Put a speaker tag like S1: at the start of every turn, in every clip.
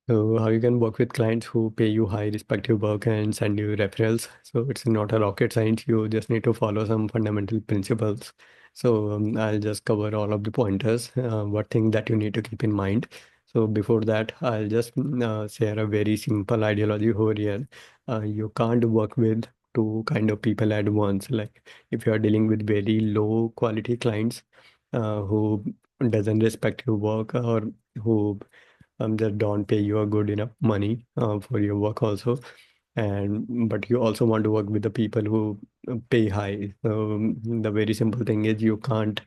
S1: So how you can work with clients who pay you high, respect your work, and send you referrals. So it's not a rocket science. You just need to follow some fundamental principles. So I'll just cover all of the pointers. What thing that you need to keep in mind. So before that, I'll just share a very simple ideology over here. You can't work with two kind of people at once. Like if you are dealing with very low quality clients who doesn't respect your work or who that don't pay you a good enough money for your work also, and but you also want to work with the people who pay high. So the very simple thing is you can't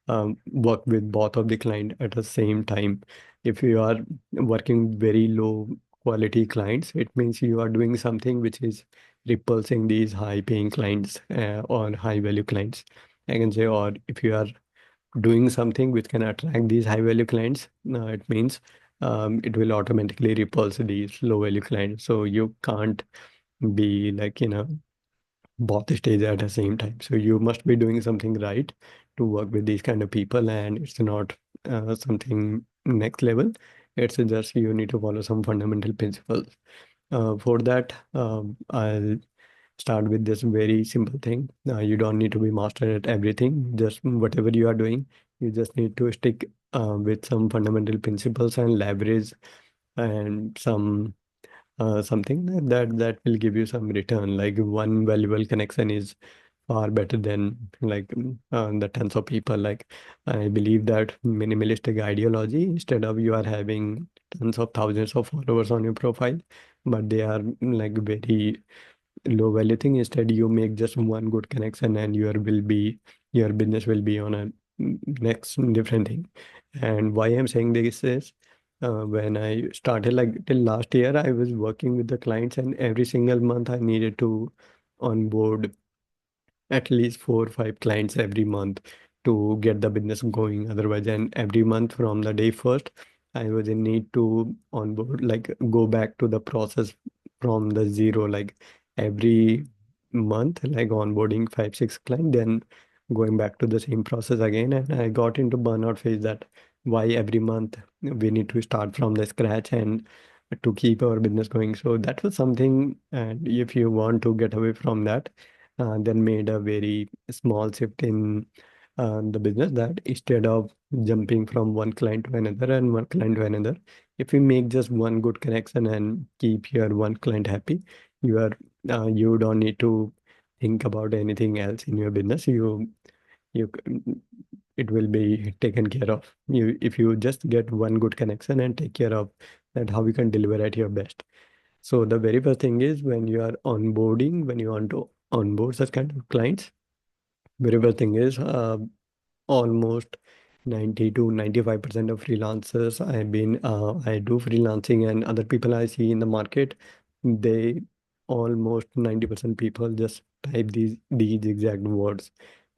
S1: work with both of the client at the same time. If you are working very low quality clients, it means you are doing something which is repulsing these high paying clients or high value clients, I can say. Or if you are doing something which can attract these high value clients, it means it will automatically repulse these low value clients. So you can't be like in a both stage at the same time. So you must be doing something right to work with these kind of people, and it's not something next level. It's just you need to follow some fundamental principles. For that, I'll start with this very simple thing. You don't need to be master at everything. Just whatever you are doing, you just need to stick with some fundamental principles and leverage and something that will give you some return. Like one valuable connection is far better than like the tons of people. Like I believe that minimalistic ideology, instead of you are having tons of thousands of followers on your profile, but they are like very low value thing. Instead, you make just one good connection and your business will be on a next different thing. And why I'm saying this is when I started like till last year, I was working with the clients, and every single month I needed to onboard at least 4 or 5 clients every month to get the business going. Otherwise, and every month from the day first, I was in need to onboard, like go back to the process from the zero, like every month, like onboarding 5, 6 clients, then going back to the same process again. And I got into burnout phase that why every month we need to start from the scratch and to keep our business going. So that was something, and if you want to get away from that, then made a very small shift in the business, that instead of jumping from one client to another and one client to another, if you make just one good connection and keep your one client happy, you are you don't need to think about anything else in your business. It will be taken care of. You if you just get one good connection and take care of that, how you can deliver at your best. So the very first thing is when you are onboarding, when you want to onboard such kind of clients, very first thing is almost 90 to 95% of freelancers I do freelancing, and other people I see in the market, they almost 90% people just type these exact words.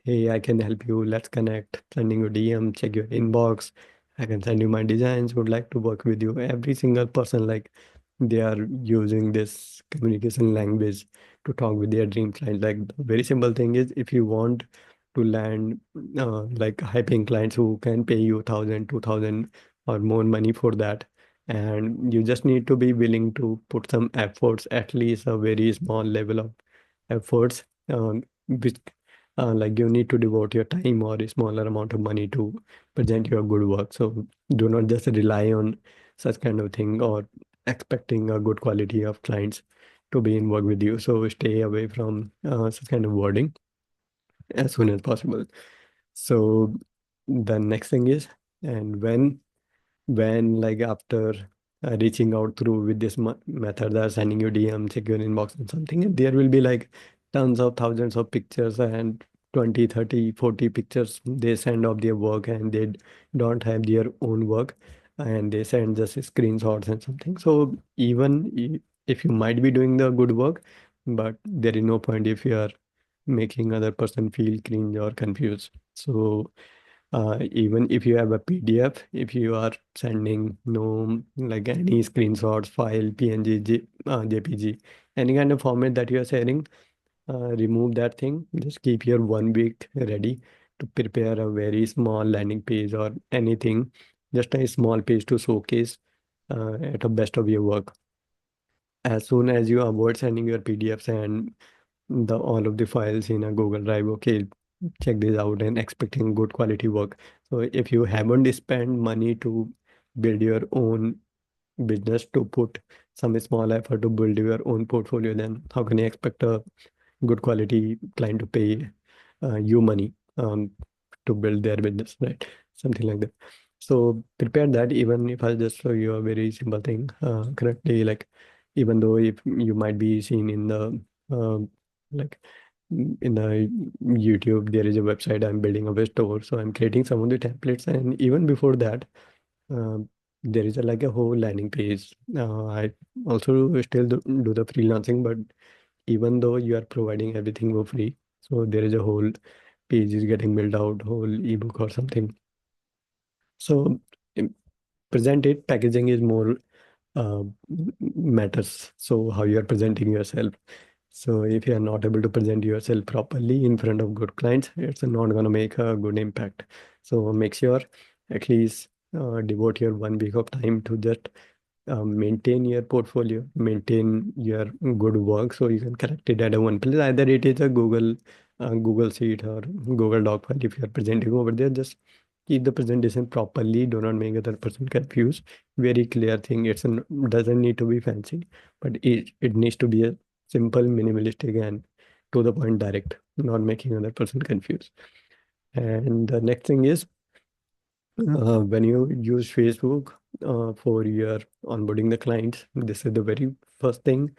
S1: Hey, I can help you. Let's connect. Sending you DM, check your inbox. I can send you my designs. Would like to work with you. Every single person, like they are using this communication language to talk with their dream client. Like the very simple thing is, if you want to land like high paying clients who can pay you 1,000, 2,000 or more money for that, and you just need to be willing to put some efforts, at least a very small level of efforts, which like you need to devote your time or a smaller amount of money to present your good work. So do not just rely on such kind of thing or expecting a good quality of clients to be in work with you. So stay away from such kind of wording as soon as possible. So the next thing is, and when like after reaching out through with this method, sending you DM, check your inbox and something, and there will be like tons of thousands of pictures and 20, 30, 40 pictures they send of their work, and they don't have their own work, and they send just screenshots and something. So even if you might be doing the good work, but there is no point if you are making other person feel cringe or confused. So even if you have a PDF, if you are sending no like any screenshots, file, PNG, JPG, any kind of format that you are sharing, remove that thing. Just keep your 1 week ready to prepare a very small landing page or anything, just a small page to showcase. at the best of your work. As soon as you avoid sending your PDFs and the all of the files in a Google Drive, okay, check this out and expecting good quality work. So if you haven't spent money to build your own business, to put some small effort to build your own portfolio, then how can you expect a good quality client to pay you money to build their business, right? Something like that. So prepare that. Even if I just show you a very simple thing, currently, like even though if you might be seen in the like in the YouTube, there is a website. I'm building a store, so I'm creating some of the templates, and even before that, there is a, like a whole landing page. I also still do the freelancing, but even though you are providing everything for free, so there is a whole page is getting built out, whole ebook or something. So im- present it. Packaging is more matters. So how you are presenting yourself. So if you are not able to present yourself properly in front of good clients, it's not gonna make a good impact. So make sure at least devote your 1 week of time to just maintain your portfolio, maintain your good work, so you can collect it at a one place. Either it is a Google Sheet or Google Doc file. If you are presenting over there, just keep the presentation properly. Do not make other person confused. Very clear thing. Doesn't need to be fancy, but it needs to be a simple, minimalistic, and to the point, direct, not making other person confused. And the next thing is when you use Facebook for your onboarding the clients, this is the very first thing.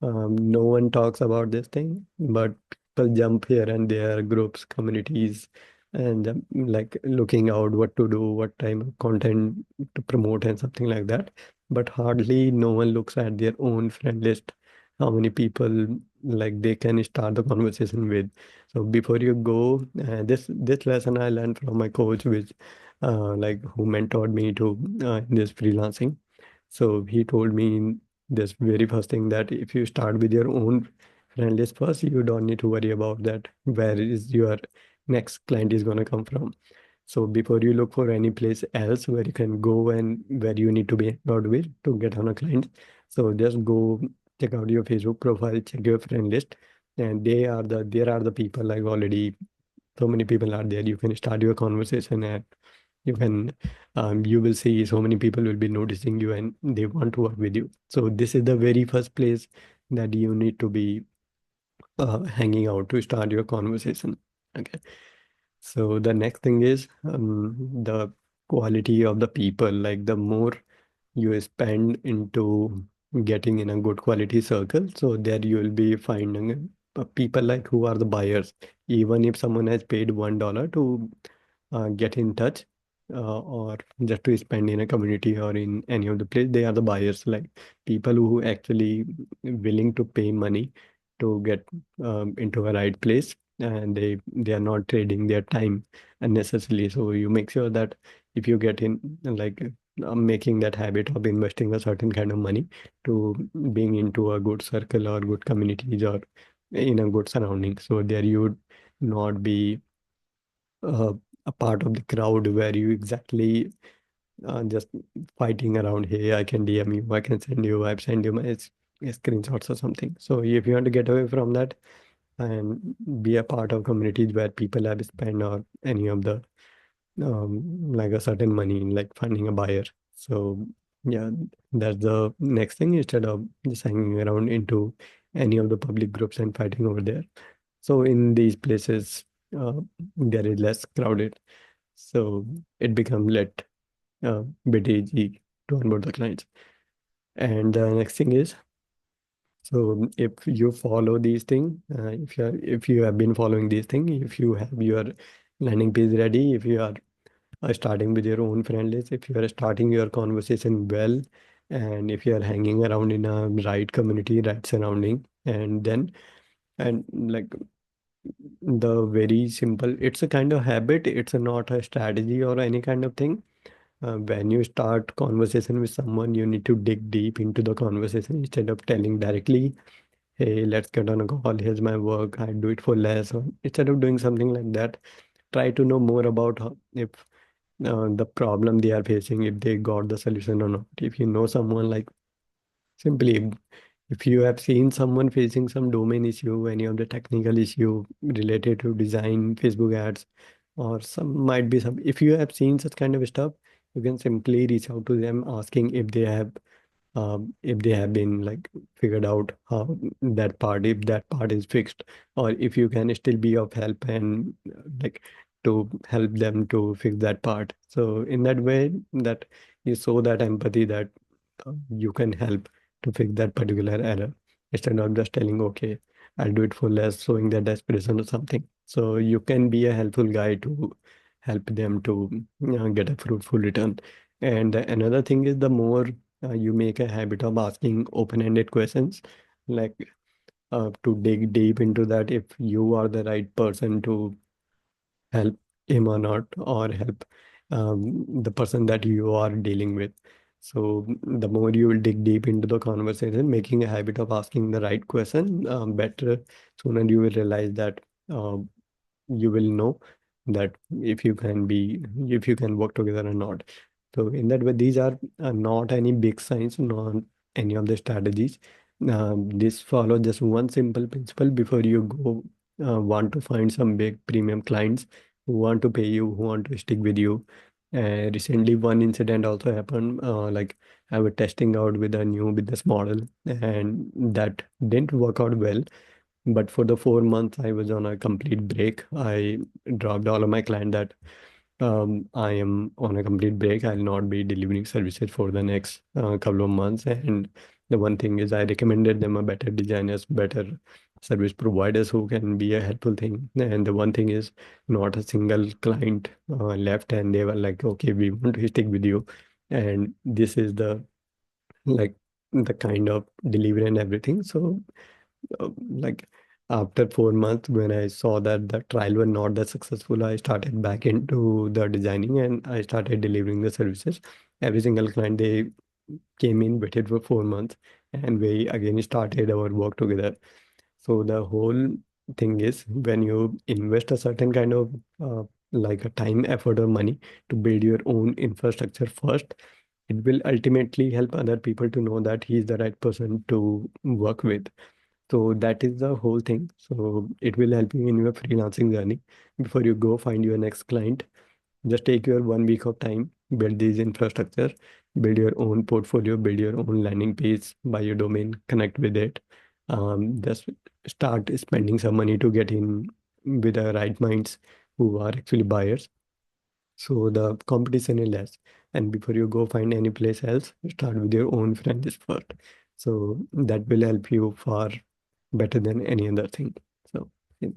S1: No one talks about this thing, but people jump here and there, groups, communities, and like looking out what to do, what type of content to promote, and something like that. But hardly no one looks at their own friend list, how many people like they can start the conversation with. So before you go, this lesson I learned from my coach, which like who mentored me to in this freelancing. So he told me this very first thing that if you start with your own friend list first, you don't need to worry about that where is your next client is going to come from. So before you look for any place else where you can go and where you need to be involved with to get on a client, so just go check out your Facebook profile, check your friend list, and there are the people like already so many people are there. You can start your conversation and you can you will see so many people will be noticing you and they want to work with you. So this is the very first place that you need to be hanging out to start your conversation. Okay. So the next thing is the quality of the people. Like the more you spend into getting in a good quality circle, so there you will be finding people like who are the buyers. Even if someone has paid $1 to get in touch or just to spend in a community or in any of the place, they are the buyers, like people who actually willing to pay money to get into a right place, and they are not trading their time unnecessarily. So you make sure that if you get in like making that habit of investing a certain kind of money to being into a good circle or good communities or in a good surrounding, so there you would not be uh, a part of the crowd where you exactly just fighting around. Hey, I can DM you, I can send you, I've sent you my screenshots or something. So if you want to get away from that and be a part of communities where people have spent or any of the like a certain money in like finding a buyer. So yeah, that's the next thing instead of just hanging around into any of the public groups and fighting over there. So in these places, there is less crowded. So it becomes bit easy to onboard the clients. And the next thing is, so if you follow these things, if you have been following these things, if you have your landing page ready, if you are starting with your own friend list, if you are starting your conversation well, and if you are hanging around in a right community, right surrounding, and then and like the very simple, it's a kind of habit, it's not a strategy or any kind of thing. When you start conversation with someone, you need to dig deep into the conversation instead of telling directly, hey, let's get on a call, here's my work, I do it for less. Or instead of doing something like that, try to know more about how, if the problem they are facing, if they got the solution or not. If you know someone, like simply if you have seen someone facing some domain issue, any of the technical issue related to design, Facebook ads, or some might be some, if you have seen such kind of stuff, you can simply reach out to them asking if they have been like figured out how that part, if that part is fixed, or if you can still be of help and like to help them to fix that part. So in that way, that you show that empathy, that you can help to fix that particular error, instead of just telling, okay, I'll do it for less, showing that desperation or something. So you can be a helpful guy to help them to get a fruitful return. And another thing is, the more you make a habit of asking open-ended questions, like to dig deep into that, if you are the right person to help him or not, or help the person that you are dealing with. So the more you will dig deep into the conversation, making a habit of asking the right question, better sooner you will realize that uh, you will know that if you can work together or not. So in that way, these are not any big signs, not any of the strategies. This follow just one simple principle before you go want to find some big premium clients who want to pay you, who want to stick with you. Recently, one incident also happened. Like I was testing out with a new business model, and that didn't work out well. But for the 4 months, I was on a complete break. I dropped all of my client that I am on a complete break. I'll not be delivering services for the next couple of months. And the one thing is, I recommended them a better designers, better service providers who can be a helpful thing. And the one thing is, not a single client left, and they were like, okay, we want to stick with you. And this is the like the kind of delivery and everything. So like after 4 months, when I saw that the trial were not that successful, I started back into the designing and I started delivering the services. Every single client, they came in, waited for 4 months, and we again started our work together. So the whole thing is, when you invest a certain kind of like a time, effort, or money to build your own infrastructure first, it will ultimately help other people to know that he is the right person to work with. So that is the whole thing. So it will help you in your freelancing journey. Before you go find your next client, just take your 1 week of time, build these infrastructure, build your own portfolio, build your own landing page, buy your domain, connect with it. Just start spending some money to get in with the right minds who are actually buyers. So the competition is less. And before you go find any place else, start with your own franchise first. So that will help you far better than any other thing. So, yeah.